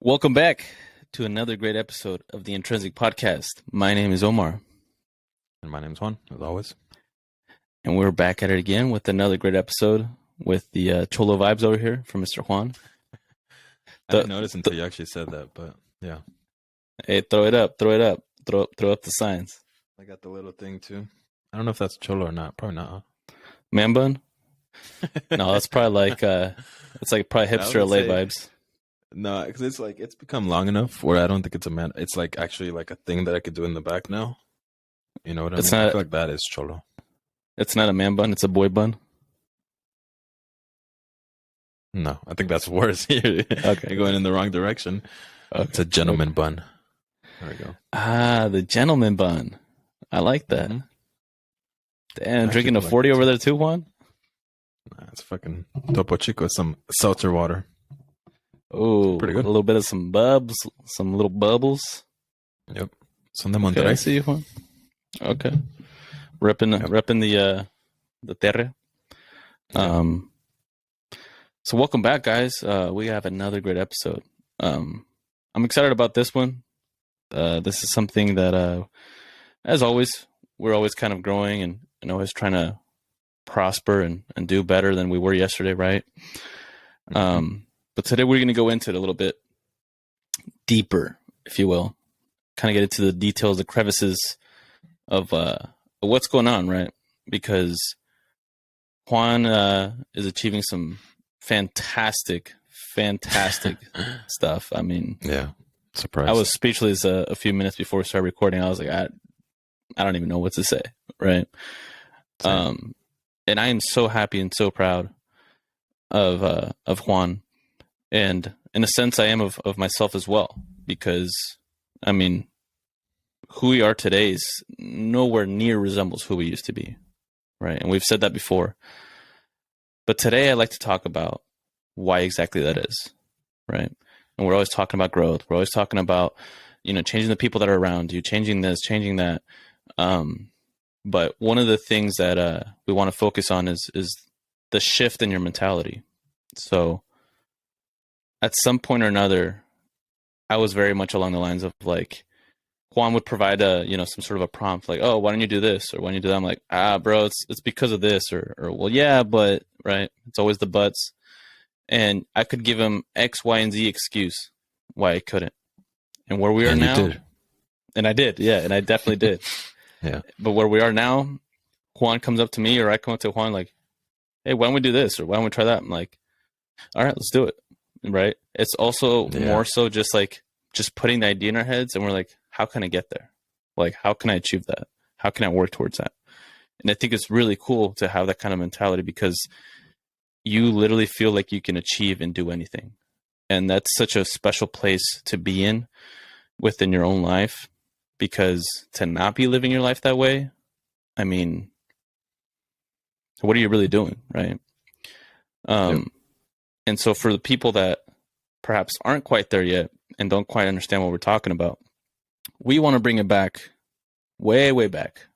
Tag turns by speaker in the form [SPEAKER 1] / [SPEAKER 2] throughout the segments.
[SPEAKER 1] Welcome back to another great episode of the Intrynsic podcast. My name is Omar.
[SPEAKER 2] And my name's Juan, as always.
[SPEAKER 1] And we're back at it again with another great episode with the Cholo vibes over here from Mr. Juan.
[SPEAKER 2] I didn't notice until you actually said that, but yeah.
[SPEAKER 1] Hey, throw it up. Throw up the signs.
[SPEAKER 2] I got the little thing too. I don't know if that's Cholo or not. Probably not. Huh?
[SPEAKER 1] Man bun? No, that's probably like it's like probably hipster LA vibes.
[SPEAKER 2] No, because it's become long enough where I don't think it's a man. It's like actually like a thing that I could do in the back now. You know what I mean? I feel like that is Cholo.
[SPEAKER 1] It's not a man bun. It's a boy bun.
[SPEAKER 2] No, I think that's worse. Okay, you're going in the wrong direction. Okay. It's a gentleman bun. There we go.
[SPEAKER 1] Ah, the gentleman bun. I like that. Mm-hmm. Damn, drinking a 40 over there too, Juan?
[SPEAKER 2] Nah, it's fucking Topo Chico, some seltzer water.
[SPEAKER 1] Oh, pretty good. A little bit of some little bubbles.
[SPEAKER 2] Yep. Son de Monterrey.
[SPEAKER 1] Okay, I see you, Juan. Okay. Repping the terre. So welcome back, guys. We have another great episode. I'm excited about this one. This is something that, as always, we're always kind of growing and always trying to prosper and do better than we were yesterday, right? But today we're going to go into it a little bit deeper, if you will. Kind of get into the details, the crevices of what's going on, right? Because Juan is achieving some fantastic stuff. I mean,
[SPEAKER 2] yeah, surprise.
[SPEAKER 1] I was speechless a few minutes before we started recording. I was like, I don't even know what to say, right? Same. And I am so happy and so proud of Juan. And in a sense, I am of myself as well, because, I mean, who we are today is nowhere near resembles who we used to be, right? And we've said that before. But today I'd like to talk about why exactly that is, right? And we're always talking about growth. We're always talking about, changing the people that are around you, changing this, changing that. But one of the things that we want to focus on is the shift in your mentality. So at some point or another, I was very much along the lines of like, Juan would provide some sort of a prompt like, oh, why don't you do this? Or why don't you do that? I'm like, bro, it's because of this, or well, yeah, but, right. It's always the buts. And I could give him X, Y, and Z excuse why I couldn't. And where we are now. You did. And I did. Yeah. And I definitely did.
[SPEAKER 2] Yeah.
[SPEAKER 1] But where we are now, Juan comes up to me, or I come up to Juan like, hey, why don't we do this? Or why don't we try that? I'm like, all right, let's do it. Right. It's also more so just putting the idea in our heads, and we're like, how can I get there? Like, how can I achieve that? How can I work towards that? And I think it's really cool to have that kind of mentality, because you literally feel like you can achieve and do anything. And that's such a special place to be in within your own life, because to not be living your life that way, I mean, what are you really doing? Right. And so for the people that perhaps aren't quite there yet and don't quite understand what we're talking about, we want to bring it back, way, way back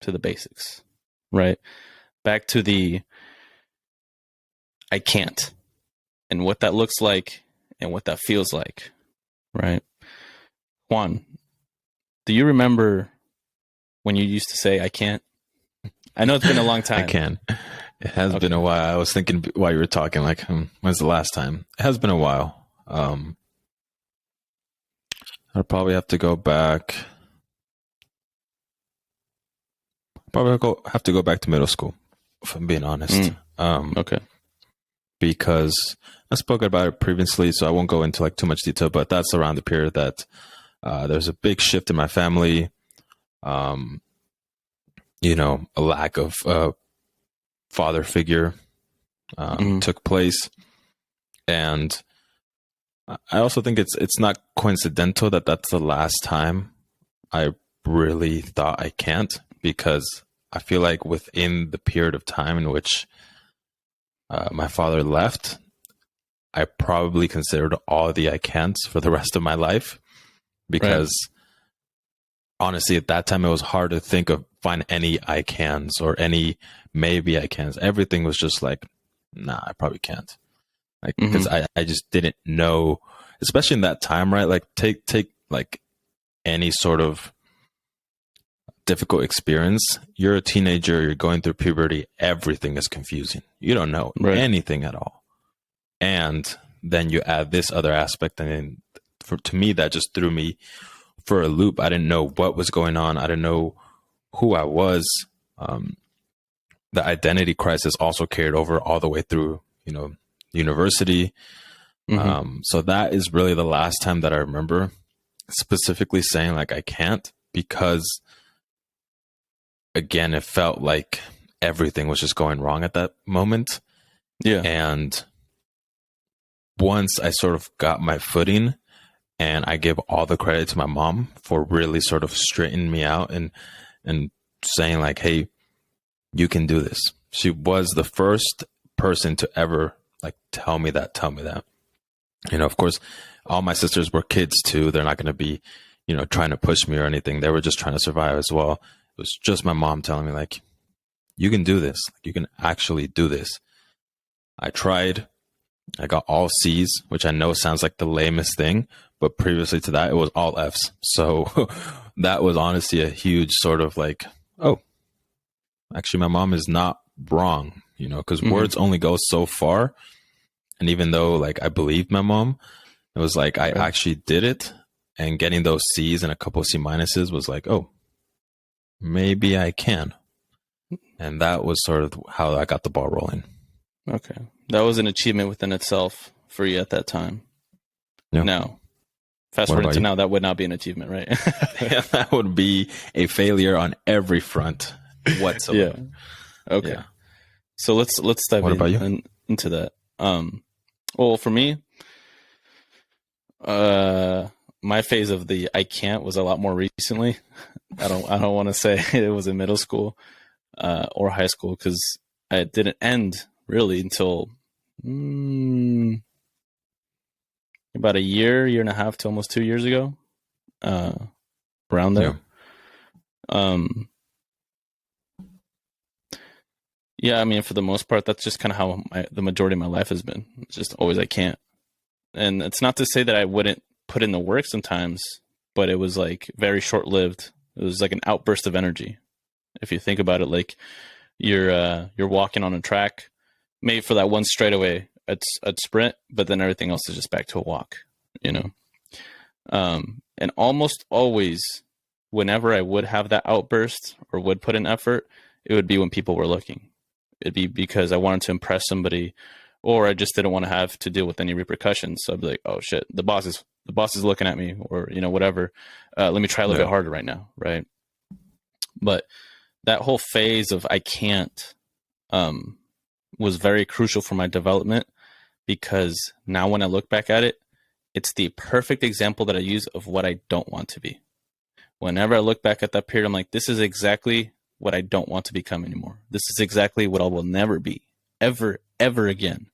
[SPEAKER 1] to the basics, right? Back to the I can't, and what that looks like and what that feels like, right? Juan, do you remember when you used to say I can't? I know it's been a long time.
[SPEAKER 2] I can. It has been a while. I was thinking while you were talking, like, when's the last time? It has been a while. I'll probably have to go back. Have to go back to middle school, if I'm being honest.
[SPEAKER 1] Okay.
[SPEAKER 2] Because I spoke about it previously, so I won't go into like too much detail, but that's around the period that there's a big shift in my family. A lack of father figure took place. And I also think it's not coincidental that that's the last time I really thought I can't, because I feel like within the period of time in which my father left, I probably considered all the I can'ts for the rest of my life, because honestly, at that time, it was hard to find any I cans or any maybe I cans. Everything was just like, nah, I probably can't. Like, because I just didn't know especially in that time, right? Like take like any sort of difficult experience. You're a teenager, you're going through puberty, everything is confusing. You don't know
[SPEAKER 1] Right.
[SPEAKER 2] anything at all. And then you add this other aspect, and then to me, that just threw me for a loop. I didn't know what was going on. I didn't know who I was. The identity crisis also carried over all the way through, university. So that is really the last time that I remember specifically saying like, I can't, because again, it felt like everything was just going wrong at that moment.
[SPEAKER 1] Yeah.
[SPEAKER 2] And once I sort of got my footing, and I give all the credit to my mom for really sort of straightening me out and saying like, hey, you can do this. She was the first person to ever like tell me that. Of course, all my sisters were kids too. They're not going to be, trying to push me or anything. They were just trying to survive as well. It was just my mom telling me like, you can do this. You can actually do this. I tried. I got all C's, which I know sounds like the lamest thing, but previously to that, it was all F's. So that was honestly a huge sort of like, oh, actually my mom is not wrong, because words only go so far. And even though like I believed my mom, it was like I actually did it, and getting those C's and a couple of C minuses was like, oh, maybe I can. And that was sort of how I got the ball rolling.
[SPEAKER 1] Okay. That was an achievement within itself for you at that time.
[SPEAKER 2] Yeah.
[SPEAKER 1] Now, fast forward to now, that would not be an achievement, right?
[SPEAKER 2] Yeah, that would be a failure on every front whatsoever.
[SPEAKER 1] Yeah. Okay. Yeah. So let's dive into that. Well, for me, my phase of the I can't was a lot more recently. I don't want to say it was in middle school or high school, because it didn't end really until about a year and a half to almost 2 years ago, around there. Yeah, I mean, for the most part, that's just kind of how the majority of my life has been. It's just always I can't. And it's not to say that I wouldn't put in the work sometimes, but it was like very short-lived. It was like an outburst of energy. If you think about it, like you're walking on a track made for that one straightaway at sprint, but then everything else is just back to a walk, and almost always whenever I would have that outburst or would put in effort, it would be when people were looking. It'd be because I wanted to impress somebody, or I just didn't want to have to deal with any repercussions. So I'd be like, oh shit, the boss is looking at me, or whatever. Let me try a little bit harder right now. Right. But that whole phase of I can't was very crucial for my development, because now when I look back at it, it's the perfect example that I use of what I don't want to be. Whenever I look back at that period, I'm like, this is exactly what I don't want to become anymore. This is exactly what I will never be, ever again.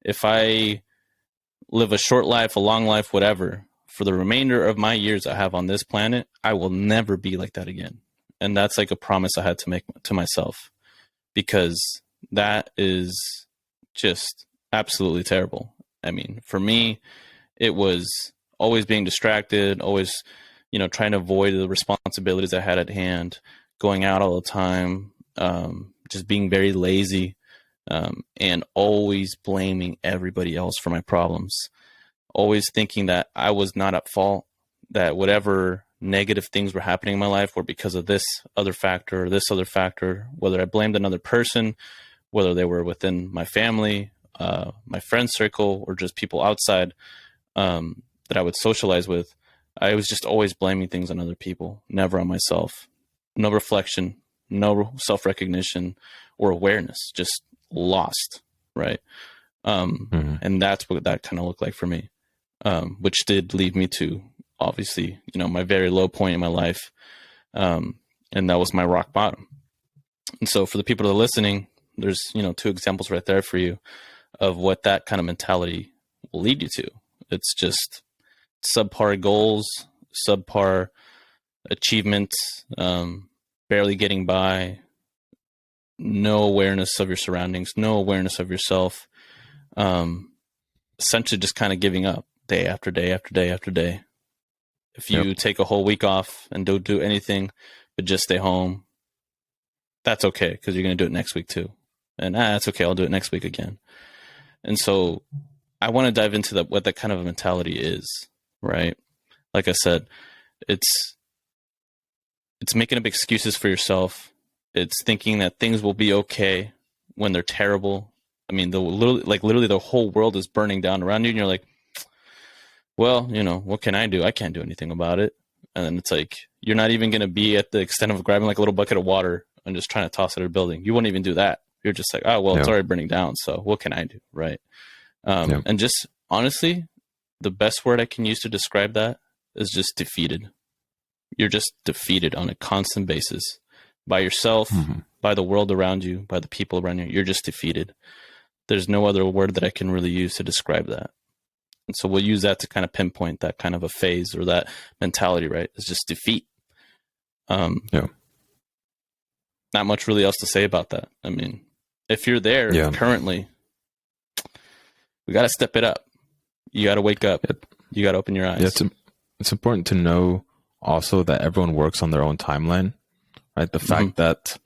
[SPEAKER 1] If I live a short life, a long life, whatever, for the remainder of my years I have on this planet, I will never be like that again. And that's like a promise I had to make to myself, because that is just absolutely terrible. I mean, for me, it was always being distracted, always, trying to avoid the responsibilities I had at hand, going out all the time, just being very lazy, and always blaming everybody else for my problems. Always thinking that I was not at fault, that whatever negative things were happening in my life were because of this other factor or this other factor, whether I blamed another person, whether they were within my family, my friend circle, or just people outside that I would socialize with. I was just always blaming things on other people, never on myself. No reflection, no self-recognition or awareness, just lost, right? And that's what that kind of looked like for me, which did lead me to, obviously, my very low point in my life, and that was my rock bottom. And so for the people that are listening, there's, two examples right there for you of what that kind of mentality will lead you to. It's just subpar goals, subpar achievements, barely getting by, no awareness of your surroundings, no awareness of yourself, essentially just kind of giving up. day after day after day after day. If you take a whole week off and don't do anything but just stay home, that's okay, because you're going to do it next week too. And that's okay, I'll do it next week again. And so I want to dive into what that kind of a mentality is, right? Like I said, it's making up excuses for yourself. It's thinking that things will be okay when they're terrible. I mean, literally the whole world is burning down around you, and you're like, well, what can I do? I can't do anything about it. And then it's like, you're not even going to be at the extent of grabbing like a little bucket of water and just trying to toss it at a building. You won't even do that. You're just like, oh, well, it's already burning down, so what can I do, right? And just honestly, the best word I can use to describe that is just defeated. You're just defeated on a constant basis by yourself, by the world around you, by the people around you. You're just defeated. There's no other word that I can really use to describe that. And so we'll use that to kind of pinpoint that kind of a phase or that mentality, right? It's just defeat. Not much really else to say about that. I mean, if you're there currently, we got to step it up. You got to wake up. You got to open your eyes.
[SPEAKER 2] Yeah, it's important to know also that everyone works on their own timeline, right? The fact that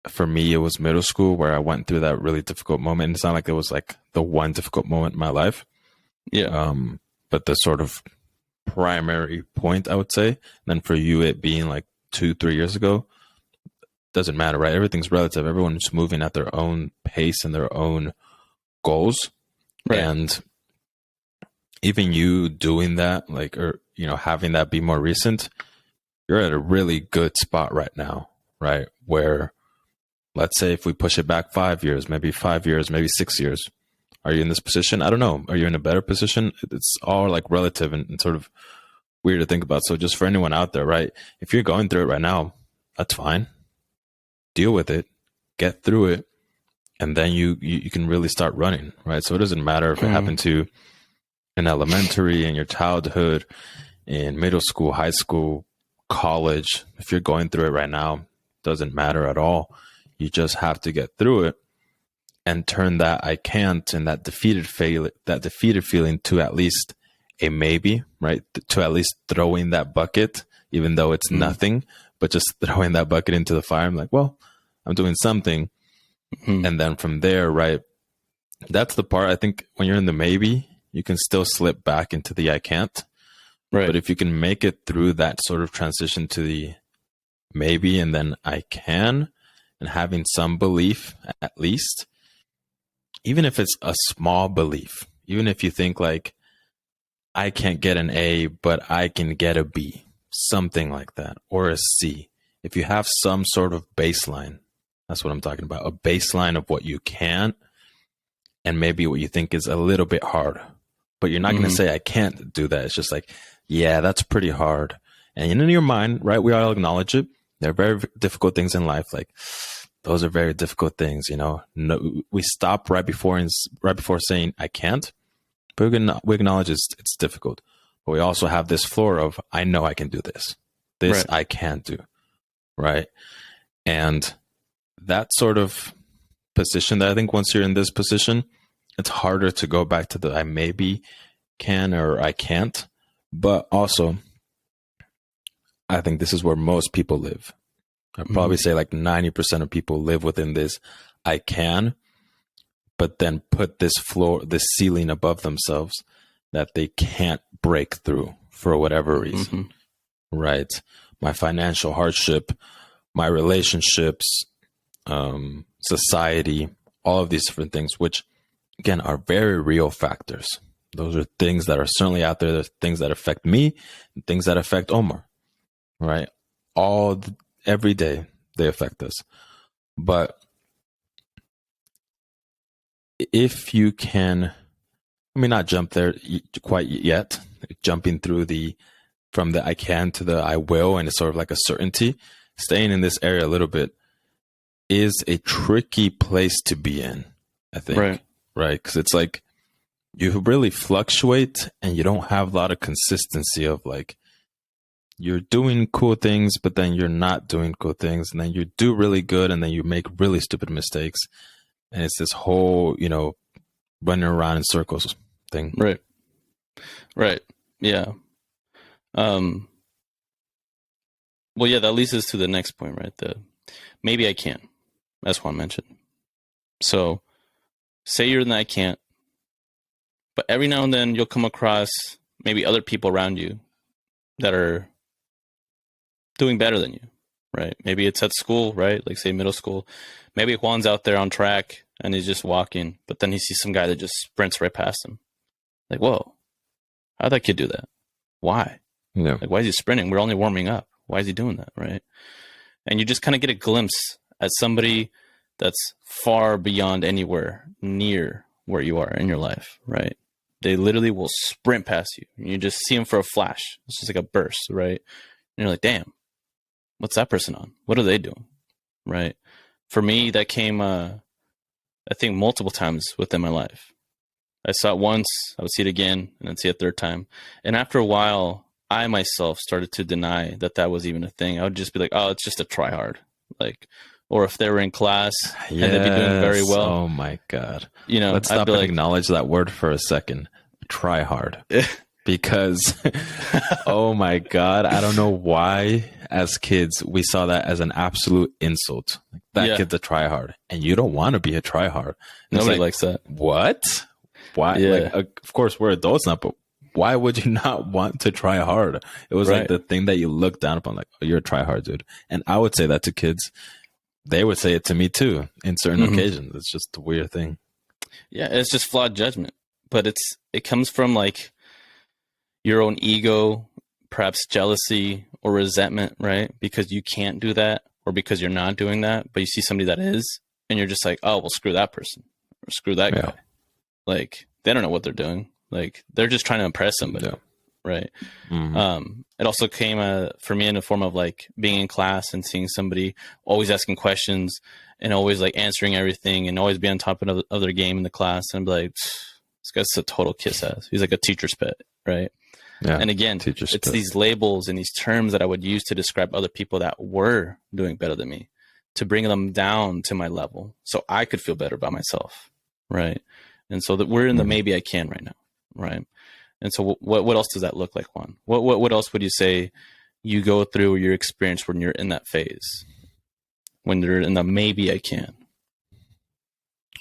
[SPEAKER 2] for me, it was middle school where I went through that really difficult moment. It's not like it was like the one difficult moment in my life.
[SPEAKER 1] Yeah.
[SPEAKER 2] But the sort of primary point, I would say. And then for you, it being like 2-3 years ago, doesn't matter, right? Everything's relative. Everyone's moving at their own pace and their own goals. Right. And even you doing that, like, or, having that be more recent, you're at a really good spot right now, right? Where, let's say if we push it back 5 years, maybe 6 years, are you in this position? I don't know. Are you in a better position? It's all like relative and sort of weird to think about. So just for anyone out there, right? If you're going through it right now, that's fine. Deal with it, get through it, and then you can really start running, right? So it doesn't matter if it happened to in elementary, in your childhood, in middle school, high school, college. If you're going through it right now, doesn't matter at all. You just have to get through it and turn that I can't and that defeated feeling to at least a maybe, right? To at least throwing that bucket, even though it's nothing, but just throwing that bucket into the fire. I'm like, well, I'm doing something. And then from there, right? That's the part I think when you're in the maybe, you can still slip back into the I can't. Right. But if you can make it through that sort of transition to the maybe and then I can, and having some belief at least, even if it's a small belief, even if you think like, I can't get an A, but I can get a B, something like that, or a C. If you have some sort of baseline, that's what I'm talking about, a baseline of what you can and maybe what you think is a little bit hard, but you're not going to say, I can't do that. It's just like, yeah, that's pretty hard. And in your mind, right, we all acknowledge it. There are very difficult things in life. Like, those are very difficult things, No, we stop right before saying, I can't. But we acknowledge it's difficult. But we also have this floor of, I know I can do this. This I can do. Right. And that sort of position that I think once you're in this position, it's harder to go back to the I maybe can or I can't. But also, I think this is where most people live. I'd probably say like 90% of people live within this I can, but then put this ceiling above themselves that they can't break through for whatever reason, right? My financial hardship, my relationships, society, all of these different things, which again are very real factors. Those are things that are certainly out there. There's things that affect me and things that affect Omar, right? Every day they affect us. But if you can, let me not jump there quite yet, jumping through from the I can to the I will, and it's sort of like a certainty, staying in this area a little bit is a tricky place to be in, I think. Right. Because it's like you really fluctuate and you don't have a lot of consistency of like, you're doing cool things, but then you're not doing cool things. And then you do really good and then you make really stupid mistakes. And it's this whole, running around in circles thing.
[SPEAKER 1] Right. Right. Yeah. Um, well, yeah, that leads us to the next point, right? The maybe I can, as Juan mentioned. So say you're in the I can't, but every now and then you'll come across maybe other people around you that are doing better than you, right? Maybe it's at school, right? Like say middle school. Maybe Juan's out there on track and he's just walking, but then he sees some guy that just sprints right past him. Like, whoa, how'd that kid do that? Why?
[SPEAKER 2] Yeah.
[SPEAKER 1] Like, why is he sprinting? We're only warming up. Why is he doing that, right? And you just kind of get a glimpse at somebody that's far beyond anywhere near where you are in your life, right? They literally will sprint past you. You just see them for a flash. It's just like a burst, right? And you're like, damn, what's that person on? What are they doing, right? For me, that came, I think, multiple times within my life. I saw it once, I would see it again, and then see it a third time. And after a while, I myself started to deny that that was even a thing. I would just be like, oh, it's just a try hard. Like, or if they were in class and they'd be doing very well.
[SPEAKER 2] Oh my God.
[SPEAKER 1] You know,
[SPEAKER 2] let's
[SPEAKER 1] I'd
[SPEAKER 2] stop
[SPEAKER 1] be
[SPEAKER 2] and
[SPEAKER 1] like,
[SPEAKER 2] acknowledge that word for a second. Try hard. Because, oh my God, I don't know why as kids we saw that as an absolute insult. Like, that kid's a try hard. And you don't want to be a try hard.
[SPEAKER 1] Nobody likes that.
[SPEAKER 2] What? Why?
[SPEAKER 1] Yeah.
[SPEAKER 2] Like, of course, we're adults now, but why would you not want to try hard? It was like the thing that you look down upon, like, oh, you're a try hard dude. And I would say that to kids. They would say it to me too in certain occasions. It's just a weird thing.
[SPEAKER 1] Yeah, it's just flawed judgment. But it comes from like your own ego, perhaps jealousy or resentment, right? Because you can't do that or because you're not doing that, but you see somebody that is, and you're just like, oh, well, screw that person or screw that guy. Like, they don't know what they're doing. Like, they're just trying to impress somebody, right? It also came for me in the form of like being in class and seeing somebody always asking questions and always like answering everything and always be on top of their game in the class. And I'm like, this guy's a total kiss ass. He's like a teacher's pet, right? Yeah, and again, it's these labels and these terms that I would use to describe other people that were doing better than me, to bring them down to my level so I could feel better about myself, right? And so that we're in the maybe I can right now, right? And so what else does that look like, Juan? What else would you say you go through or your experience when you're in that phase, when you're in the maybe I can?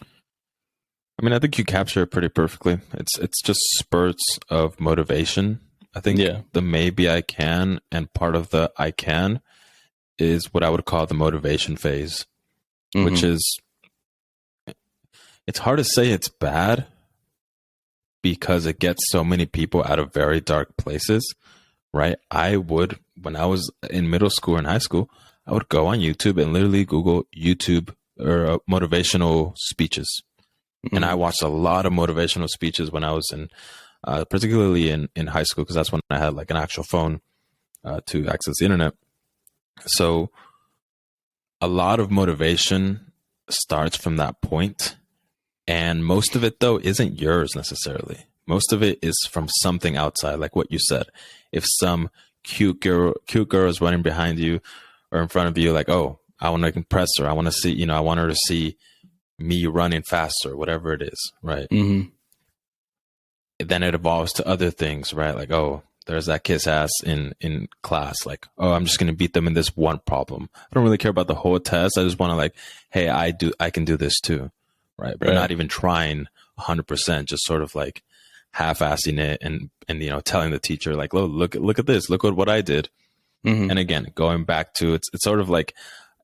[SPEAKER 2] I mean, I think you capture it pretty perfectly. It's just spurts of motivation. I think the maybe I can and part of the I can is what I would call the motivation phase, which is, it's hard to say it's bad because it gets so many people out of very dark places, right? When I was in middle school and high school, I would go on YouTube and literally Google YouTube or motivational speeches. And I watched a lot of motivational speeches when I was in, particularly in high school, because that's when I had like an actual phone to access the internet. So a lot of motivation starts from that point. And most of it, though, isn't yours necessarily. Most of it is from something outside, like what you said. If some cute girl is running behind you or in front of you, like, oh, I want to impress her. I want to see, I want her to see me running faster, whatever it is, right? Then it evolves to other things, right? Like, oh, there's that kiss ass in class. Like, oh, I'm just going to beat them in this one problem. I don't really care about the whole test. I just want to like, hey, I can do this too. Right. But not even trying 100%, just sort of like half-assing it and telling the teacher like, oh, look at this, look at what I did. And again, going back to it's sort of like,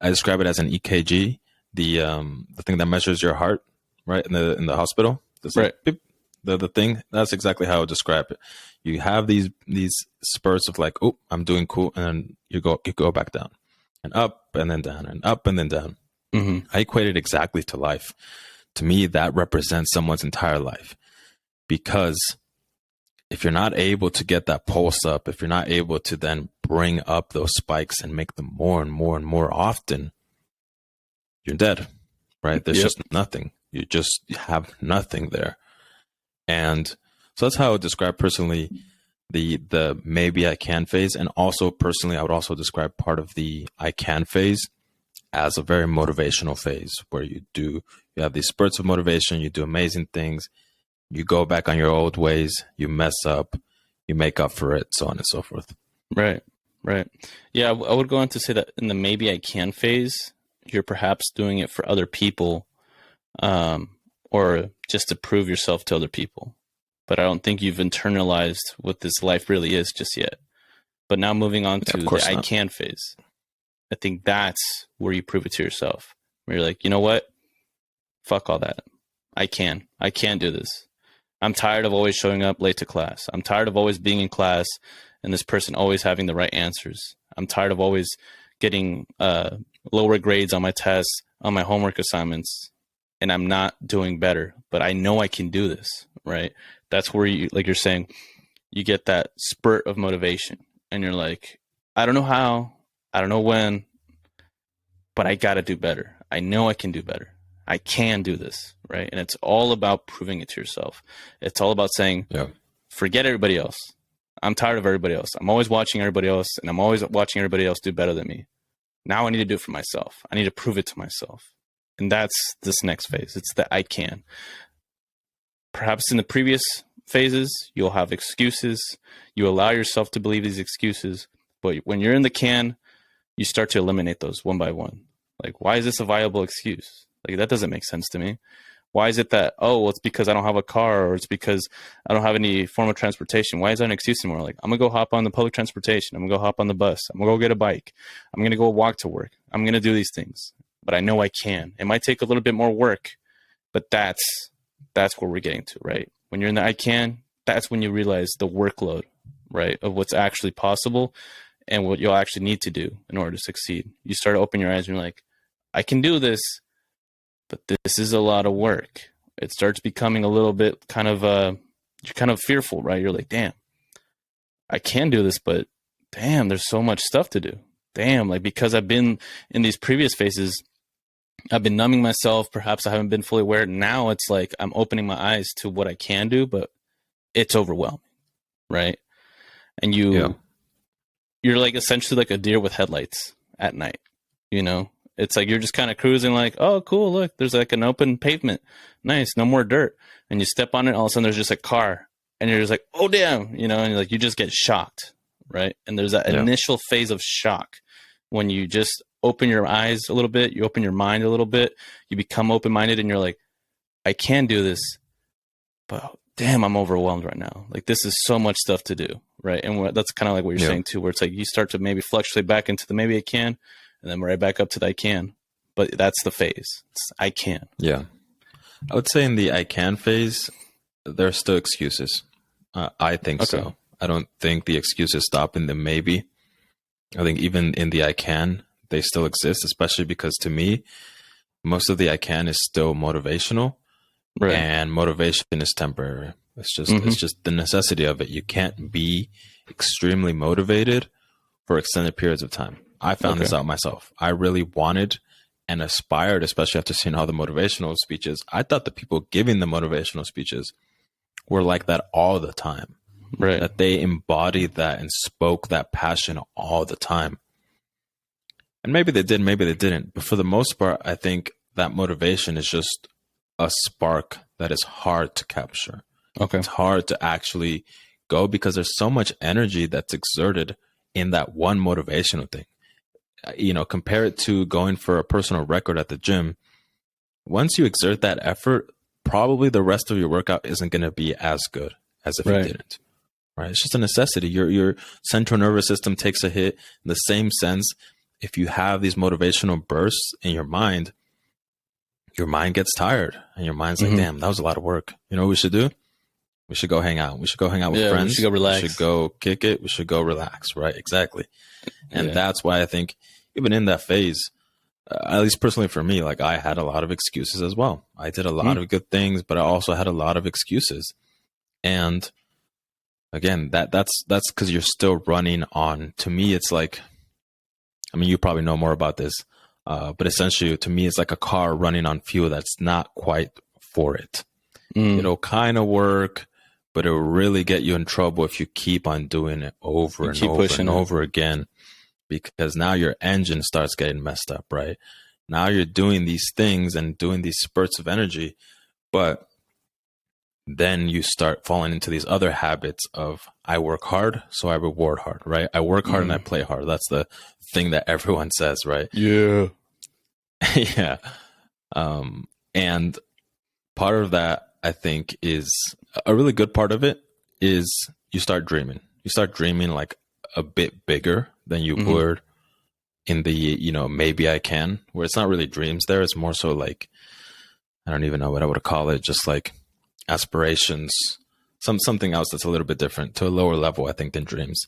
[SPEAKER 2] I describe it as an EKG, the thing that measures your heart, right? In the hospital. Like, beep, the thing, that's exactly how I would describe it. You have these spurts of like, oh, I'm doing cool, and then you go back down and up and then down and up and then down. I equate it exactly to life. To me, that represents someone's entire life, because if you're not able to get that pulse up, if you're not able to then bring up those spikes and make them more and more and more often, you're dead, right? There's just nothing. You just have nothing there. And so that's how I would describe personally the maybe I can phase. And also personally, I would also describe part of the I can phase as a very motivational phase, where you have these spurts of motivation, you do amazing things, you go back on your old ways, you mess up, you make up for it, so on and so forth.
[SPEAKER 1] Right. Right. Yeah, I would go on to say that in the maybe I can phase, you're perhaps doing it for other people, or just to prove yourself to other people. But I don't think you've internalized what this life really is just yet. But now moving on to the I can phase, I think that's where you prove it to yourself. Where you're like, you know what? Fuck all that. I can do this. I'm tired of always showing up late to class. I'm tired of always being in class and this person always having the right answers. I'm tired of always getting lower grades on my tests, on my homework assignments, and I'm not doing better. But I know I can do this, right? That's where you, like you're saying, you get that spurt of motivation, and you're like, I don't know how, I don't know when, but I got to do better. I know I can do better. I can do this, right? And it's all about proving it to yourself. It's all about saying, forget everybody else. I'm tired of everybody else. I'm always watching everybody else, and I'm always watching everybody else do better than me. Now I need to do it for myself. I need to prove it to myself. And that's this next phase. It's the I can. Perhaps in the previous phases, you'll have excuses. You allow yourself to believe these excuses. But when you're in the can, you start to eliminate those one by one. Like, why is this a viable excuse? Like, that doesn't make sense to me. Why is it that, oh, well, it's because I don't have a car, or it's because I don't have any form of transportation? Why is that an excuse anymore? Like, I'm going to go hop on the public transportation. I'm going to go hop on the bus. I'm going to go get a bike. I'm going to go walk to work. I'm going to do these things. But I know I can. It might take a little bit more work, but that's where we're getting to, right? When you're in the I can, that's when you realize the workload, right, of what's actually possible and what you'll actually need to do in order to succeed. You start to open your eyes and you're like, I can do this, but this is a lot of work. It starts becoming a little bit you're kind of fearful, right? You're like, damn, I can do this, but damn, there's so much stuff to do. Damn, like, because I've been in these previous phases, I've been numbing myself. Perhaps I haven't been fully aware. Now it's like I'm opening my eyes to what I can do, but it's overwhelming, right? And you're like essentially like a deer with headlights at night, you know? It's like you're just kind of cruising like, oh, cool, look, there's like an open pavement. Nice, no more dirt. And you step on it, all of a sudden there's just a car. And you're just like, oh, damn, you know? And you're like, you just get shocked, right? And there's that initial phase of shock when you just open your eyes a little bit, you open your mind a little bit, you become open-minded, and you're like, I can do this, but damn, I'm overwhelmed right now. Like, this is so much stuff to do, right? And that's kind of like what you're saying too, where it's like you start to maybe fluctuate back into the maybe I can, and then right back up to the I can. But that's the phase. It's I can.
[SPEAKER 2] Yeah. I would say in the I can phase, there are still excuses. I think so. I don't think the excuses stop in the maybe. I think even in the I can, they still exist, especially because to me, most of the I can is still motivational, right? And motivation is temporary. It's just the necessity of it. You can't be extremely motivated for extended periods of time. I found this out myself. I really wanted and aspired, especially after seeing all the motivational speeches. I thought the people giving the motivational speeches were like that all the time, right? That they embodied that and spoke that passion all the time. And maybe they did, maybe they didn't. But for the most part, I think that motivation is just a spark that is hard to capture. It's hard to actually go because there's so much energy that's exerted in that one motivational thing. You know, compare it to going for a personal record at the gym. Once you exert that effort, probably the rest of your workout isn't going to be as good as if you didn't. Right? It's just a necessity. Your central nervous system takes a hit. In the same sense, if you have these motivational bursts in your mind gets tired and your mind's like, damn, that was a lot of work. You know what we should do? We should go hang out. We should go hang out with friends.
[SPEAKER 1] We should go relax.
[SPEAKER 2] We should go kick it. We should go relax. Right. Exactly. And that's why I think even in that phase, at least personally for me, like I had a lot of excuses as well. I did a lot of good things, but I also had a lot of excuses. And again, that's because you're still running on, to me, it's like, I mean, you probably know more about this, but essentially to me, it's like a car running on fuel that's not quite for it. It'll kind of work, but it'll really get you in trouble if you keep on doing it over and over and over again, because now your engine starts getting messed up, right? Now you're doing these things and doing these spurts of energy, but then you start falling into these other habits of I work hard, so I reward hard, right? I work hard and I play hard. That's the thing that everyone says, right?
[SPEAKER 1] Yeah.
[SPEAKER 2] Yeah. And part of that, I think, is a really good part of it is you start dreaming. You start dreaming like a bit bigger than you would in the, you know, maybe I can, where it's not really dreams there. It's more so like, I don't even know what I would call it, just like aspirations, something else that's a little bit different to a lower level, I think, than dreams.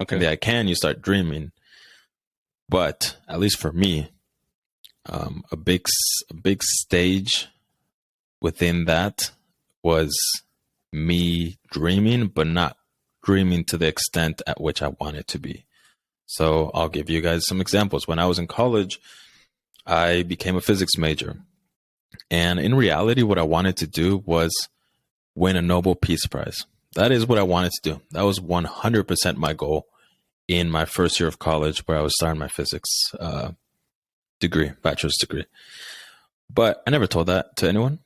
[SPEAKER 1] Okay.
[SPEAKER 2] In the I can, you start dreaming. But at least for me, a big stage within that was me dreaming, but not dreaming to the extent at which I want it to be. So I'll give you guys some examples. When I was in college, I became a physics major. And in reality, what I wanted to do was win a Nobel Peace Prize. That is what I wanted to do. That was 100% my goal in my first year of college, where I was starting my physics degree, bachelor's degree. But I never told that to anyone.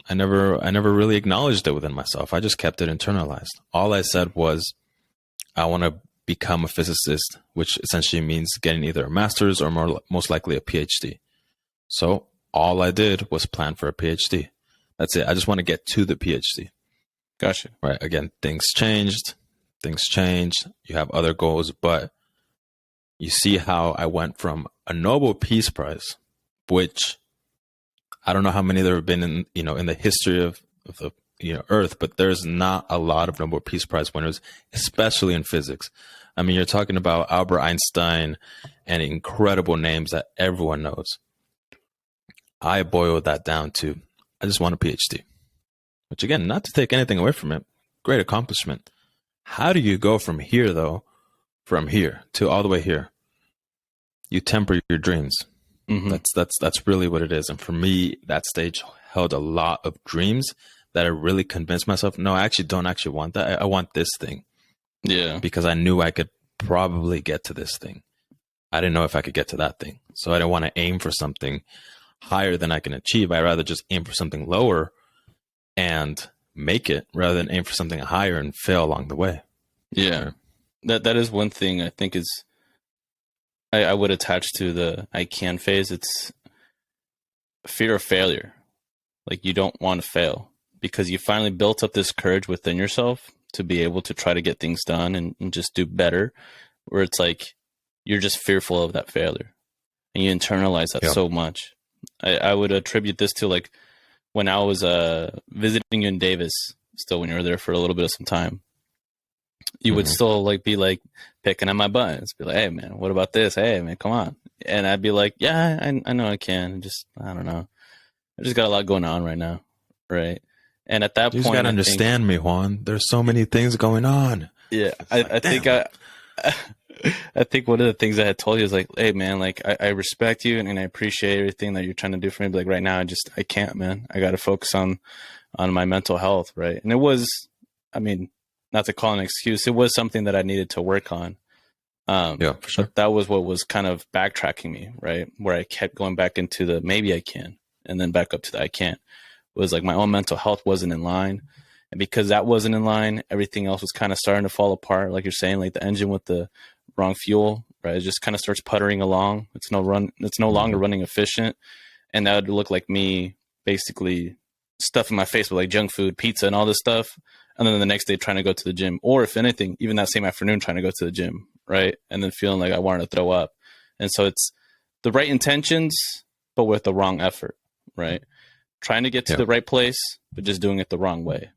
[SPEAKER 2] I never really acknowledged it within myself. I just kept it internalized. All I said was, I want to become a physicist, which essentially means getting either a master's or most likely a PhD. So all I did was plan for a PhD. That's it. I just want to get to the PhD.
[SPEAKER 1] Gotcha.
[SPEAKER 2] Right. Again, things changed. You have other goals, but you see how I went from a Nobel Peace Prize, which I don't know how many there have been in, you know, in the history of the, you know, Earth, but there's not a lot of Nobel Peace Prize winners, especially in physics. I mean, you're talking about Albert Einstein and incredible names that everyone knows. I boiled that down to, I just want a PhD, which again, not to take anything away from it, great accomplishment. How do you go from here, though, from here to all the way here? You temper your dreams. That's really what it is. And for me, that stage held a lot of dreams that I really convinced myself, no, I actually don't actually want that. I want this thing.
[SPEAKER 1] Yeah.
[SPEAKER 2] Because I knew I could probably get to this thing. I didn't know if I could get to that thing. So I didn't want to aim for something higher than I can achieve. I'd rather just aim for something lower and make it rather than aim for something higher and fail along the way.
[SPEAKER 1] Yeah. That is one thing I think is I would attach to the I can phase. It's fear of failure. Like you don't want to fail because you finally built up this courage within yourself to be able to try to get things done and just do better, where it's like you're just fearful of that failure and you internalize that so much. I would attribute this to like when I was visiting you in Davis, still when you were there for a little bit of some time. You would still like be like picking at my buttons, be like, "Hey man, what about this? Hey man, come on." And I'd be like, "Yeah, I know I can. Just I don't know. I just got a lot going on right now, right?" And at that
[SPEAKER 2] You
[SPEAKER 1] point,
[SPEAKER 2] just gotta understand me, Juan. There's so many things going on.
[SPEAKER 1] Yeah, I think I think one of the things I had told you is like, "Hey man, like I respect you and I appreciate everything that you're trying to do for me. But like right now, I can't, man. I got to focus on my mental health, right?" And it was, I mean, not to call an excuse, it was something that I needed to work on.
[SPEAKER 2] Yeah, for sure.
[SPEAKER 1] But that was what was kind of backtracking me, right? Where I kept going back into the maybe I can, and then back up to the I can't. It was like my own mental health wasn't in line. And because that wasn't in line, everything else was kind of starting to fall apart. Like you're saying, like the engine with the wrong fuel, right? It just kind of starts puttering along. It's no longer running efficient. And that would look like me basically stuffing my face with like junk food, pizza, and all this stuff. And then the next day trying to go to the gym, or if anything, even that same afternoon trying to go to the gym, right? And then feeling like I wanted to throw up. And so it's the right intentions, but with the wrong effort, right? Trying to get to the right place, but just doing it the wrong way.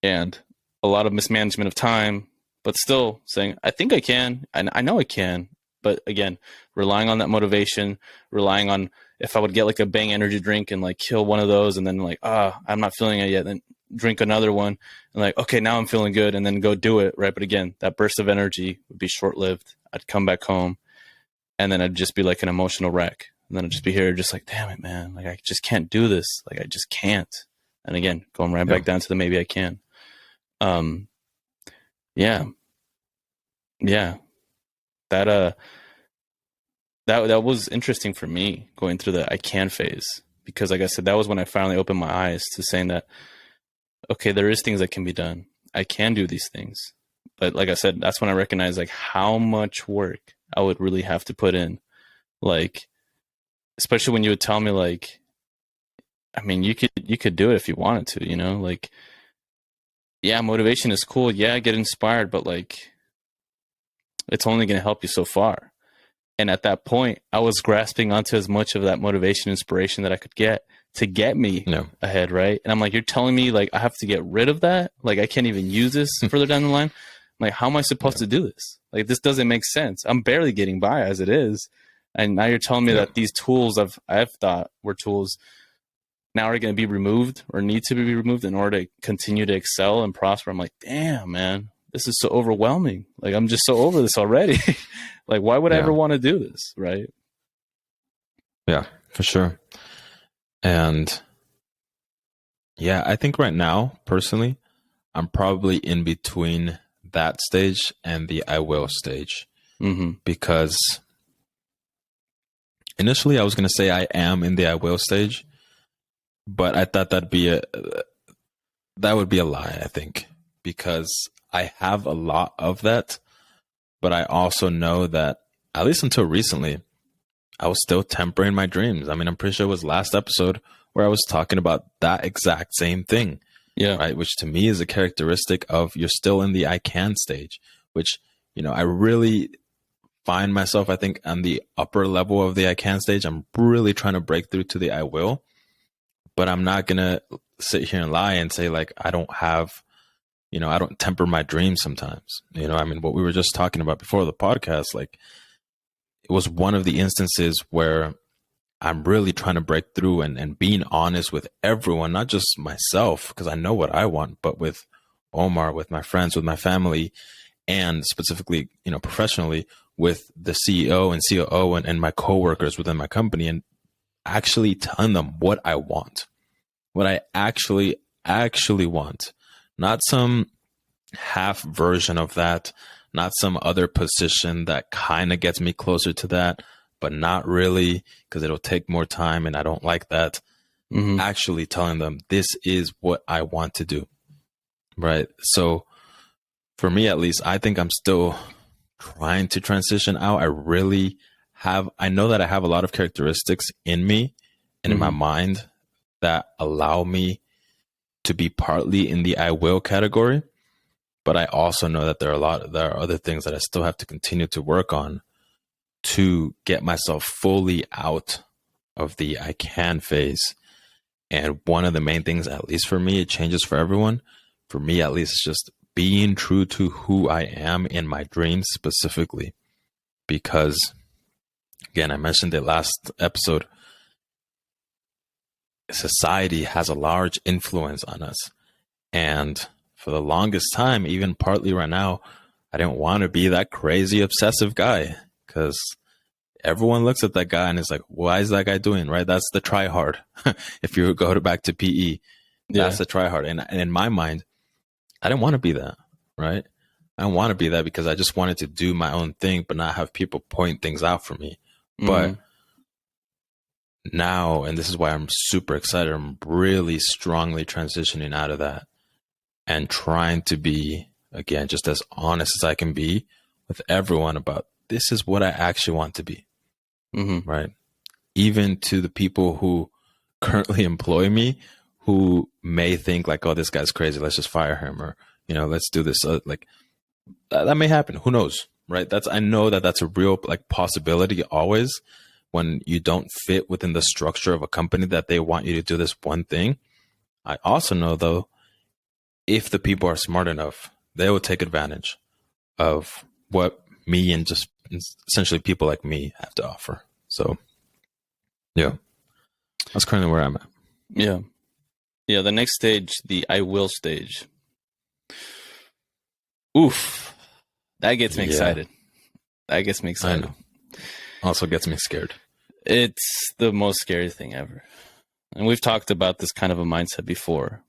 [SPEAKER 1] And a lot of mismanagement of time, but still saying, I think I can, and I know I can. But again, relying on that motivation, relying on if I would get like a Bang energy drink and like kill one of those and then like, I'm not feeling it yet. Then drink another one and like, okay, now I'm feeling good, and then go do it. Right. But again, that burst of energy would be short lived. I'd come back home and then I'd just be like an emotional wreck. And then I'd just be here just like, damn it, man. Like I just can't do this. Like I just can't. And again, going right back down to the maybe I can. Yeah. That was interesting for me going through the I can phase, because like I said, that was when I finally opened my eyes to saying that okay, there is things that can be done. I can do these things. But like I said, that's when I recognized like how much work I would really have to put in. Like, especially when you would tell me like, I mean, you could do it if you wanted to, you know? Like, yeah, motivation is cool. Yeah, get inspired, but like it's only going to help you so far. And at that point, I was grasping onto as much of that motivation, inspiration that I could get to get me ahead, right? And I'm like, you're telling me like I have to get rid of that? Like I can't even use this further down the line? I'm like, how am I supposed to do this? Like this doesn't make sense. I'm barely getting by as it is. And now you're telling me that these tools I've thought were tools now are going to be removed or need to be removed in order to continue to excel and prosper. I'm like, damn, man, this is so overwhelming. Like, I'm just so over this already. Like, why would I ever want to do this? Right.
[SPEAKER 2] Yeah, for sure. And yeah, I think right now, personally, I'm probably in between that stage and the I will stage. Because initially I was going to say I am in the I will stage, but I thought that would be a lie, I think, because I have a lot of that, but I also know that at least until recently, I was still tempering my dreams. I mean, I'm pretty sure it was last episode where I was talking about that exact same thing.
[SPEAKER 1] Yeah.
[SPEAKER 2] Right. Which to me is a characteristic of you're still in the I can stage, which, you know, I really find myself, I think, on the upper level of the I can stage. I'm really trying to break through to the I will, but I'm not going to sit here and lie and say like, I don't have, you know, I don't temper my dreams sometimes. You know, I mean, what we were just talking about before the podcast, like it was one of the instances where I'm really trying to break through and being honest with everyone, not just myself, because I know what I want, but with Omar, with my friends, with my family, and specifically, you know, professionally with the CEO and COO and my coworkers within my company, and actually telling them what I want, what I actually want, not some half version of that, not some other position that kind of gets me closer to that, but not really, because it'll take more time and I don't like that. Actually telling them this is what I want to do. Right. So for me, at least, I think I'm still trying to transition out. I know that I have a lot of characteristics in me and in my mind that allow me to be partly in the I will category. But I also know that there are other things that I still have to continue to work on to get myself fully out of the I can phase. And one of the main things, at least for me, it changes for everyone. For me, at least, it's just being true to who I am in my dreams specifically. Because, again, I mentioned it last episode, society has a large influence on us. And for the longest time, even partly right now, I didn't want to be that crazy obsessive guy because everyone looks at that guy and is like, why is that guy doing? Right. That's the try hard. If you go back to PE, that's the try hard. And in my mind, I didn't want to be that. Right. I don't want to be that because I just wanted to do my own thing, but not have people point things out for me. But now, and this is why I'm super excited, I'm really strongly transitioning out of that and trying to be, again, just as honest as I can be with everyone about this is what I actually want to be. Right. Even to the people who currently employ me, who may think like, oh, this guy's crazy, let's just fire him, or, you know, let's do this. Like that may happen. Who knows? Right. I know that that's a real like possibility always when you don't fit within the structure of a company that they want you to do this one thing. I also know though, if the people are smart enough, they will take advantage of what me and just essentially people like me have to offer. So, yeah, that's currently where I'm at.
[SPEAKER 1] Yeah. Yeah. The next stage, the I will stage. Oof. That gets me excited. That gets me excited.
[SPEAKER 2] I know. Also gets me scared.
[SPEAKER 1] It's the most scary thing ever. And we've talked about this kind of a mindset before,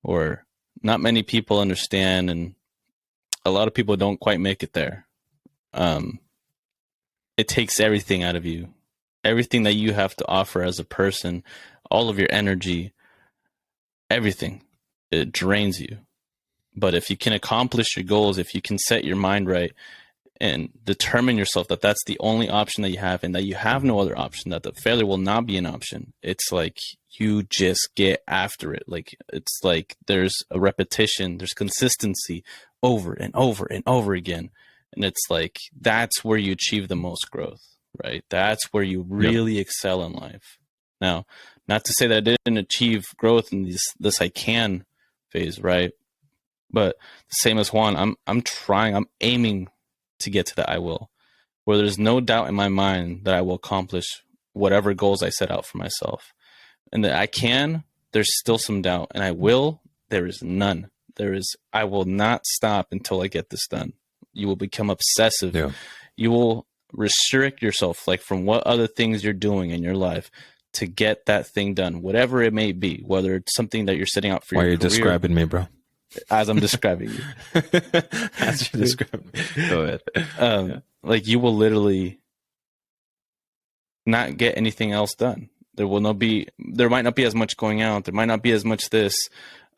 [SPEAKER 1] or not many people understand, and a lot of people don't quite make it there. It takes everything out of you, everything that you have to offer as a person, all of your energy, everything. it drains you. But if you can accomplish your goals, if you can set your mind right and determine yourself that that's the only option that you have and that you have no other option, that the failure will not be an option, it's like you just get after it. Like, it's like there's a repetition, there's consistency over and over and over again. And it's like, that's where you achieve the most growth, right? That's where you really excel in life. Now, not to say that I didn't achieve growth in this I can phase, right? But the same as Juan, I'm aiming to get to the I will, where there's no doubt in my mind that I will accomplish whatever goals I set out for myself. And that I can, there's still some doubt. And I will, there is none. I will not stop until I get this done. You will become obsessive. Yeah. You will restrict yourself, like, from what other things you're doing in your life to get that thing done, whatever it may be, whether it's something that you're setting out for your career.
[SPEAKER 2] Why are you describing me, bro?
[SPEAKER 1] As I'm describing you.
[SPEAKER 2] As you describe me. Go ahead.
[SPEAKER 1] Like, you will literally not get anything else done. There might not be as much going out. There might not be as much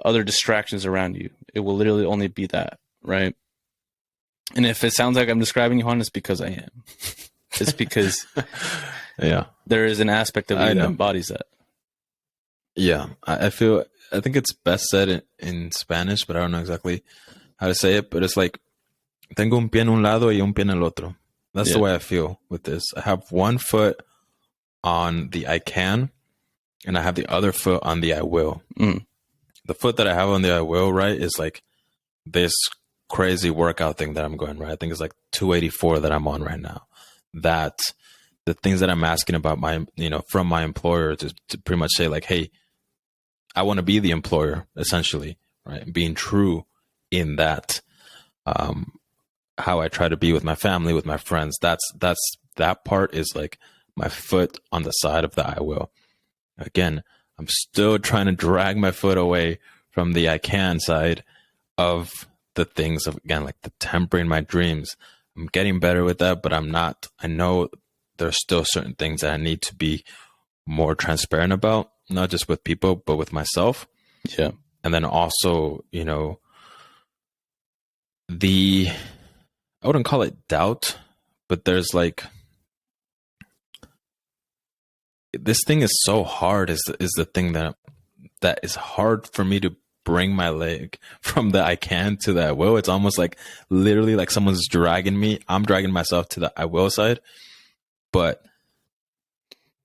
[SPEAKER 1] other distractions around you. It will literally only be that, right? And if it sounds like I'm describing you, Juan, it's because I am. It's because there is an aspect of you that embodies that.
[SPEAKER 2] Yeah, I think it's best said in Spanish, but I don't know exactly how to say it. But it's like, tengo un pie en un lado y un pie en el otro. That's the way I feel with this. I have one foot on the I can, and I have the other foot on the I will. The foot that I have on the I will, right, is like this crazy workout thing that I'm going, right? I think it's like 284 that I'm on right now. That the things that I'm asking about from my employer to pretty much say, like, hey, I want to be the employer, essentially, right? And being true in that, how I try to be with my family, with my friends. That part is like my foot on the side of the I will. Again, I'm still trying to drag my foot away from the I can side of the things of, again, like the tempering my dreams. I'm getting better with that, but I'm not. I know there's still certain things that I need to be more transparent about, not just with people, but with myself.
[SPEAKER 1] Yeah.
[SPEAKER 2] And then also, I wouldn't call it doubt, but there's like, this thing is so hard is the thing that is hard for me to bring my leg from the I can to the I will. It's almost like literally like someone's dragging me. I'm dragging myself to the I will side. And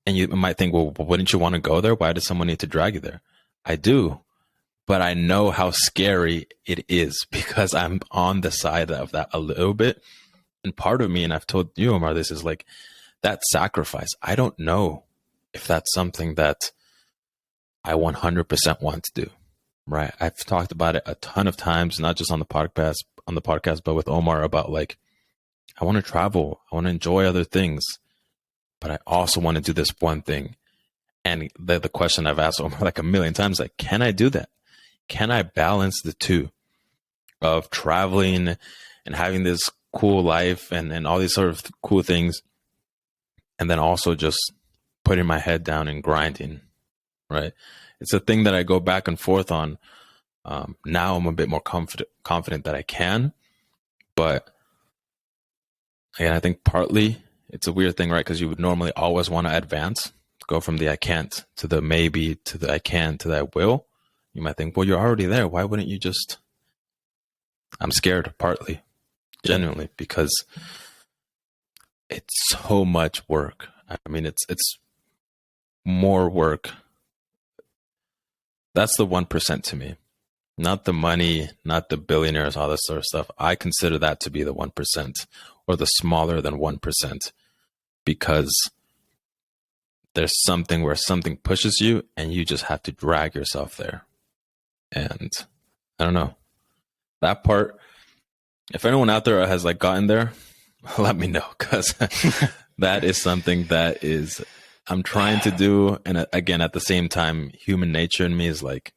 [SPEAKER 2] you might think, well, wouldn't you want to go there? Why does someone need to drag you there? I do, but I know how scary it is because I'm on the side of that a little bit. And part of me, and I've told you, Omar, this is like that sacrifice. I don't know if that's something that I 100% want to do. Right. I've talked about it a ton of times, not just on the podcast, but with Omar about, like, I want to travel. I want to enjoy other things, but I also want to do this one thing. And the question I've asked Omar like a million times, like, can I do that? Can I balance the two of traveling and having this cool life and all these sort of cool things, and then also just putting my head down and grinding, right? It's a thing that I go back and forth on. Now I'm a bit more confident that I can, but again, I think partly it's a weird thing, right? Because you would normally always want to advance, go from the I can't to the maybe to the I can to the I will. You might think, well, you're already there. Why wouldn't you just? I'm scared, partly, genuinely, because it's so much work. I mean, it's more work. That's the 1% to me, not the money, not the billionaires, all this sort of stuff. I consider that to be the 1% or the smaller than 1%, because there's something where something pushes you and you just have to drag yourself there. And I don't know, that part, if anyone out there has like gotten there, let me know, because that is something that is I'm trying to do. And again, at the same time, human nature in me is like,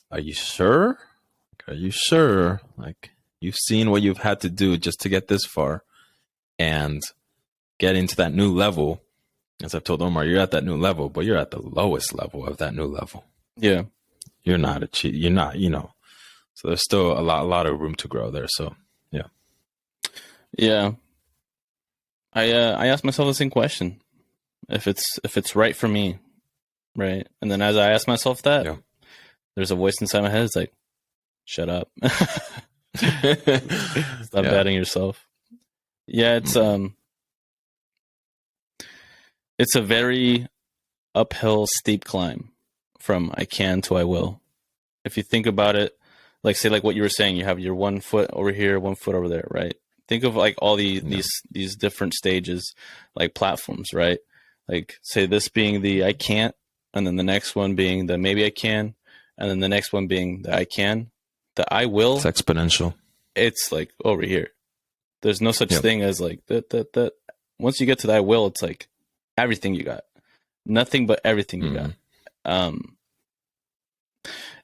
[SPEAKER 2] are you sure? Are you sure? Like, you've seen what you've had to do just to get this far, and getting to that new level. As I've told Omar, you're at that new level, but you're at the lowest level of that new level.
[SPEAKER 1] Yeah.
[SPEAKER 2] you're not you're not, so there's still a lot of room to grow there. So yeah.
[SPEAKER 1] Yeah. I asked myself the same question. If it's right for me, right? And then as I ask myself that,
[SPEAKER 2] Yeah.
[SPEAKER 1] there's a voice inside my head. It's like, shut up. Stop doubting yourself. Yeah, it's a very uphill, steep climb from I can to I will. If you think about it, like say like what you were saying, you have your 1 foot over here, 1 foot over there, right? Think of like all these different stages, like platforms, right? Like say this being the I can't, and then the next one being the maybe I can, and then the next one being the I can. The I will,
[SPEAKER 2] it's exponential.
[SPEAKER 1] It's like over here. There's no such thing as like that. Once you get to the I will, it's like everything you got. Nothing but everything you got.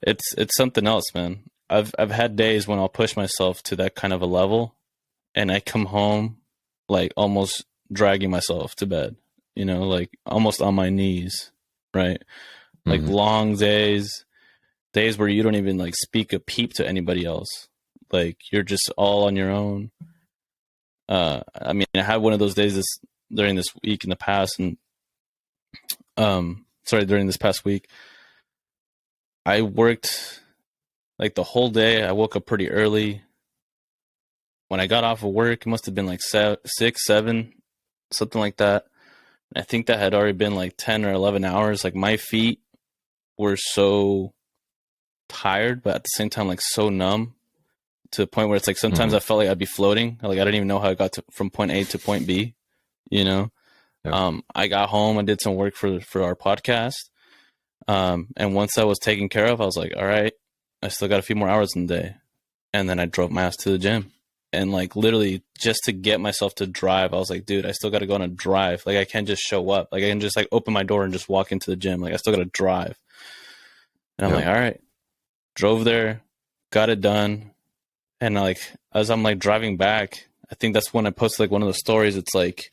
[SPEAKER 1] It's something else, man. I've had days when I'll push myself to that kind of a level, and I come home like almost dragging myself to bed, like almost on my knees, right? Like long days where you don't even like speak a peep to anybody else. Like you're just all on your own. I mean, I had one of those days during this week in the past, and during this past week, I worked like the whole day. I woke up pretty early. When I got off of work, it must have been like 6, 7, something like that. I think that had already been like 10 or 11 hours. Like my feet were so tired, but at the same time, like so numb to the point where it's like sometimes I felt like I'd be floating. Like I didn't even know how I got from point A to point B, I got home, I did some work for our podcast. And once that was taken care of, I was like, all right, I still got a few more hours in the day. And then I drove my ass to the gym. And like literally just to get myself to drive, I was like, dude, I still got to go on a drive. Like I can't just show up. Like I can just like open my door and just walk into the gym. Like I still got to drive. And I'm like, all right, drove there, got it done. And like, as I'm like driving back, I think that's when I posted like one of the stories. It's like,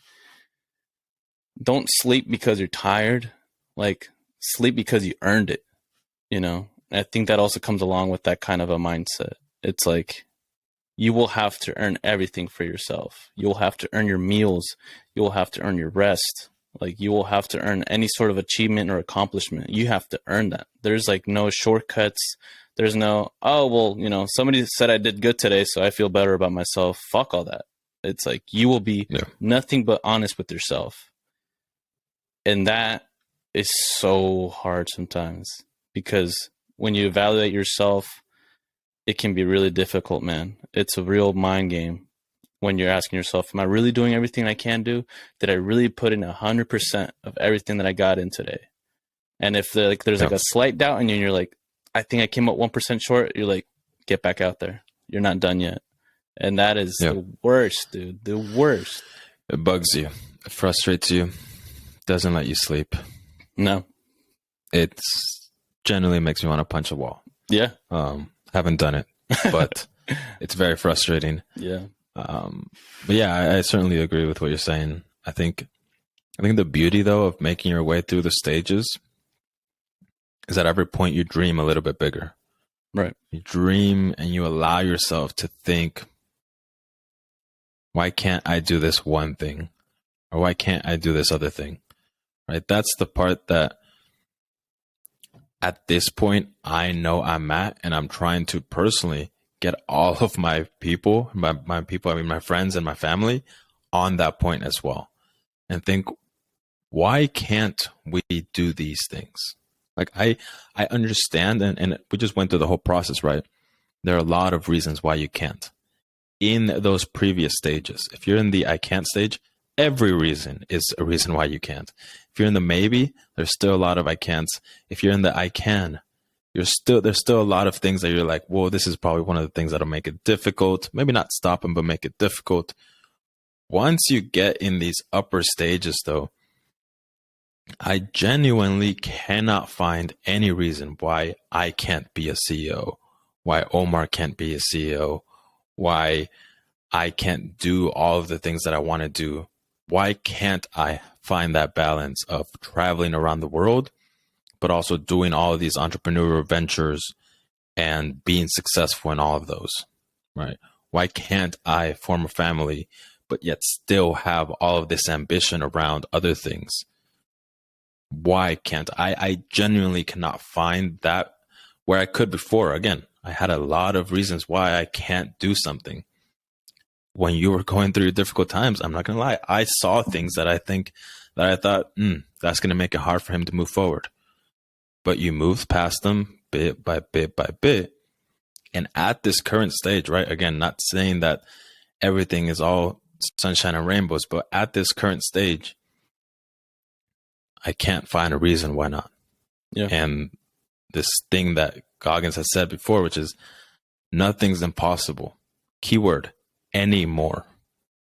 [SPEAKER 1] don't sleep because you're tired. Like sleep because you earned it, And I think that also comes along with that kind of a mindset. It's like, you will have to earn everything for yourself. You will have to earn your meals. You will have to earn your rest. Like you will have to earn any sort of achievement or accomplishment. You have to earn that. There's like no shortcuts. There's no, oh, well, somebody said I did good today, so I feel better about myself. Fuck all that. It's like you will be nothing but honest with yourself. And that is so hard sometimes because when you evaluate yourself, it can be really difficult, man. It's a real mind game when you're asking yourself, am I really doing everything I can do? Did I really put in 100% of everything that I got in today? And if there's like a slight doubt in you and you're like, I think I came up 1% short, you're like, get back out there. You're not done yet. And that is the worst, dude. The worst.
[SPEAKER 2] It bugs you. It frustrates you. Doesn't let you sleep.
[SPEAKER 1] No.
[SPEAKER 2] It generally makes me want to punch a wall.
[SPEAKER 1] Yeah.
[SPEAKER 2] Haven't done it, but it's very frustrating.
[SPEAKER 1] Yeah.
[SPEAKER 2] But yeah, I certainly agree with what you're saying. I think the beauty though of making your way through the stages is at every point you dream a little bit bigger.
[SPEAKER 1] Right.
[SPEAKER 2] You dream and you allow yourself to think, why can't I do this one thing? Or why can't I do this other thing? Right? That's the part that at this point, I know I'm at, and I'm trying to personally get all of my people, my people, I mean, my friends and my family on that point as well. And think, why can't we do these things? Like I understand, and we just went through the whole process, right? There are a lot of reasons why you can't. In those previous stages, if you're in the I can't stage, every reason is a reason why you can't. If you're in the maybe, there's still a lot of I can'ts. If you're in the I can, there's still a lot of things that you're like, whoa, this is probably one of the things that'll make it difficult. Maybe not stop them, but make it difficult. Once you get in these upper stages, though, I genuinely cannot find any reason why I can't be a CEO, why Omar can't be a CEO, why I can't do all of the things that I want to do. Why can't I find that balance of traveling around the world, but also doing all of these entrepreneurial ventures and being successful in all of those, right? Why can't I form a family, but yet still have all of this ambition around other things? Why can't I genuinely cannot find that where I could before. Again, I had a lot of reasons why I can't do something. When you were going through difficult times, I'm not going to lie, I saw things that I thought, that's going to make it hard for him to move forward. But you moved past them bit by bit by bit. And at this current stage, right? Again, not saying that everything is all sunshine and rainbows, but at this current stage, I can't find a reason why not.
[SPEAKER 1] Yeah.
[SPEAKER 2] And this thing that Goggins has said before, which is nothing's impossible. Keyword, anymore,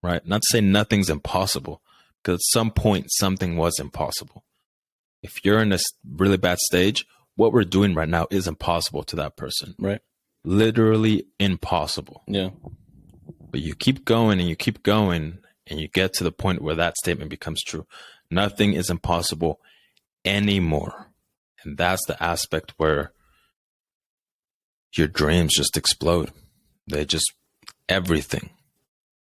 [SPEAKER 2] right? Not to say nothing's impossible, because at some point, something was impossible. If you're in a really bad stage, what we're doing right now is impossible to that person.
[SPEAKER 1] Right.
[SPEAKER 2] Literally impossible.
[SPEAKER 1] Yeah.
[SPEAKER 2] But you keep going and you keep going and you get to the point where that statement becomes true. Nothing is impossible anymore. And that's the aspect where your dreams just explode. Everything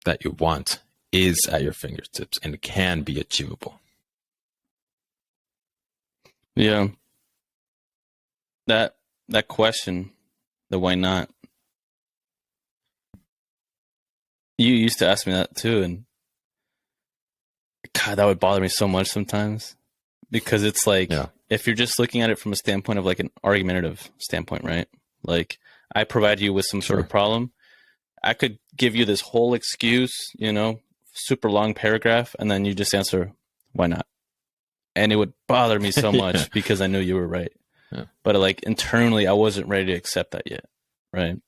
[SPEAKER 2] that you want is at your fingertips and can be achievable.
[SPEAKER 1] Yeah. That question, the why not? You used to ask me that too, and God, that would bother me so much sometimes, because it's like, if you're just looking at it from a standpoint of like an argumentative standpoint, right? Like, I provide you with some sort of problem. I could give you this whole excuse, super long paragraph, and then you just answer, why not? And it would bother me so much because I knew you were right. Yeah. But like internally, I wasn't ready to accept that yet. Right.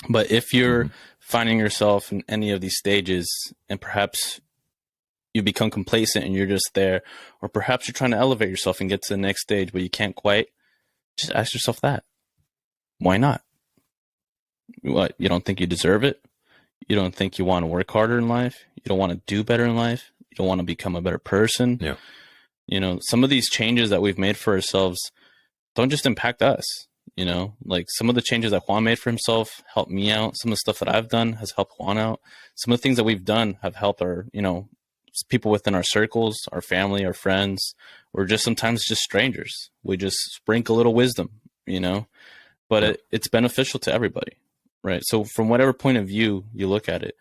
[SPEAKER 1] But if you're finding yourself in any of these stages and perhaps you become complacent and you're just there, or perhaps you're trying to elevate yourself and get to the next stage, but you can't quite, just ask yourself that. Why not? What, you don't think you deserve it? You don't think you want to work harder in life? You don't want to do better in life? You don't want to become a better person?
[SPEAKER 2] Yeah.
[SPEAKER 1] Some of these changes that we've made for ourselves don't just impact us. Like some of the changes that Juan made for himself helped me out. Some of the stuff that I've done has helped Juan out. Some of the things that we've done have helped our, people within our circles, our family, our friends, or just sometimes just strangers. We just sprinkle a little wisdom, but it's beneficial to everybody, right? So from whatever point of view you look at it,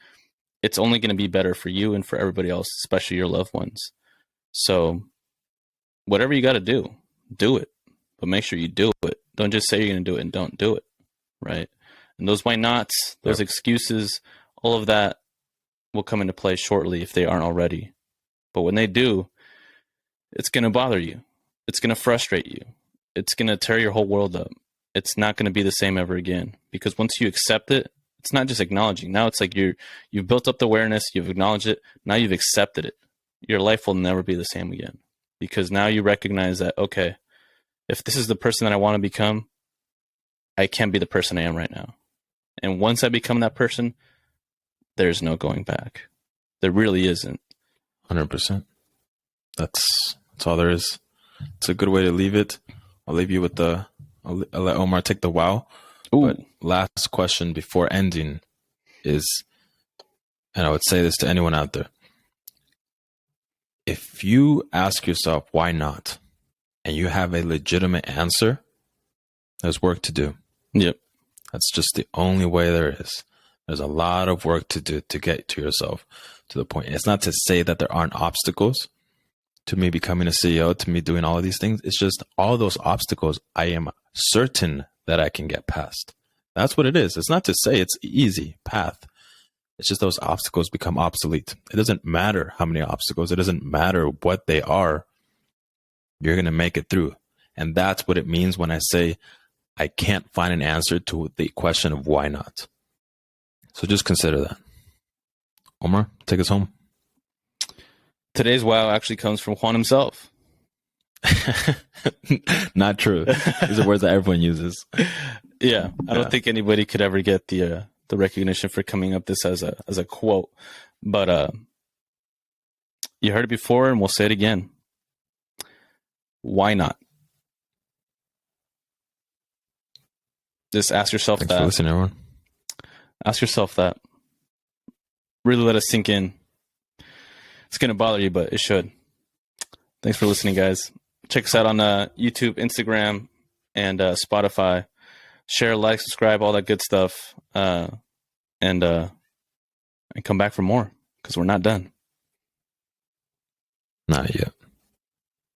[SPEAKER 1] it's only going to be better for you and for everybody else, especially your loved ones. So whatever you got to do it, but make sure you do it. Don't just say you're going to do it and don't do it, right? And those why nots, those excuses, all of that will come into play shortly if they aren't already. But when they do, it's going to bother you. It's going to frustrate you. It's going to tear your whole world up. It's not going to be the same ever again, because once you accept it, it's not just acknowledging. Now it's like you've built up the awareness, you've acknowledged it, now you've accepted it. Your life will never be the same again, because now you recognize that, okay, if this is the person that I want to become, I can't be the person I am right now. And once I become that person, there's no going back. There really isn't.
[SPEAKER 2] 100%. That's all there is. It's a good way to leave it. I'll leave you with I'll let Omar take the wow. Ooh. But last question before ending is, and I would say this to anyone out there, if you ask yourself, why not? And you have a legitimate answer, there's work to do.
[SPEAKER 1] Yep.
[SPEAKER 2] That's just the only way there is. There's a lot of work to do to get to yourself to the point. It's not to say that there aren't obstacles to me becoming a CEO, to me doing all of these things. It's just all those obstacles I am certain that I can get past. That's what it is. It's not to say it's easy path. It's just those obstacles become obsolete. It doesn't matter how many obstacles. It doesn't matter what they are. You're going to make it through. And that's what it means when I say I can't find an answer to the question of why not. So just consider that. Omar, take us home.
[SPEAKER 1] Today's wow actually comes from Juan himself.
[SPEAKER 2] Not true. These are words that everyone uses.
[SPEAKER 1] Yeah. I don't think anybody could ever get the recognition for coming up this as a quote. But you heard it before and we'll say it again. Why not? Just ask yourself
[SPEAKER 2] Thanks for listening, everyone.
[SPEAKER 1] Ask yourself that. Really let it sink in. It's going to bother you, but it should. Thanks for listening, guys. Check us out on YouTube, Instagram, and Spotify. Share, like, subscribe, all that good stuff. And come back for more, because we're not done.
[SPEAKER 2] Not yet.